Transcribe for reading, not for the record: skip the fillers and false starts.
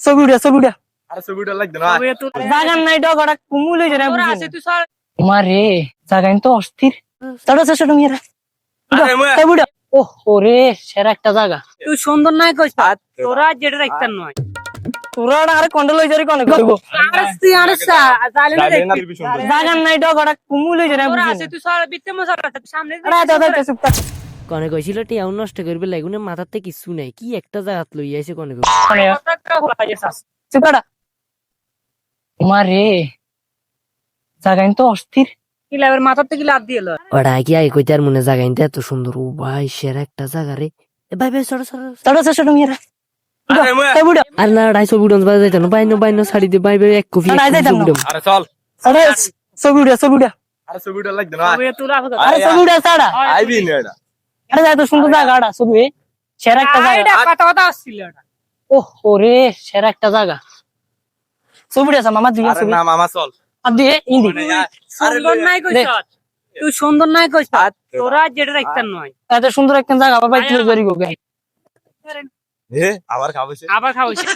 ছবিটা আরে ছবিটা লাগবে না জাগান নাই ডগড়া কুমুল হইছে না তোরা বুঝি আছে তুই সর মারে জাগাইন তো অস্থির চলো ছোট মিয়া আরে মুয়া ছবিটা ওরে সেরা একটা জায়গা তুই সুন্দর নাই কইছ তোরা যেটা রাখতাম নয় তোরা আরে কন্ডল হইছে রে কোনে কইব আরে তাহলে না জানে না দেখবি। দিবি সুন্দর জাগান নাই ডগড়া কুমুল হইছে না তোরা বুঝি আছে তুই সর বিতে মজা সামনে আরে দাদা চুপ কর কনে কইছিল টিয়াও নষ্ট করবে লাগুনে মাথাতে কিছু নাই কি একটা জায়গাত লই আইছে কনে চুপ কর মারে জাগাইন তো অস্থির কিলাবের মাথার থেকে লাভ দিয়ে লয় ওরা কি আই কইতার মনে জায়গাইতে এত সুন্দর ও ভাই সেরা একটা জায়গা রে এ ভাই ভাই সর সর ছোট মিয়া আরে মুয়া ছবিটা আর না আড়াই ছবি উড়ন বাজে যাইতানো বাইনো ছাড়ি দে ভাই ভাই এক কপি না, যাইতাম না। আরে চল আরে ছবিটা আরে ছবিটা লাগবে না তোরা আরে ছবিটা ছাড়া আইবি না এটা আরে এত সুন্দর জায়গাটা ছবি সেরা একটা জায়গা কথা কথা আসছিল এটা ওরে সেরা একটা জায়গা ছবিটা আছে মামা দিবি আরে ছবি না মামা চল আর দিয়ে ইন্দি সুন্দর নাই কইছ তুই সুন্দর নাই কইছ তোরা যেটা রাখতাম নয় এত সুন্দর একটা জায়গা বাবা তুই জরি গো এ আবার খাবছে আবার খাওয়াইছে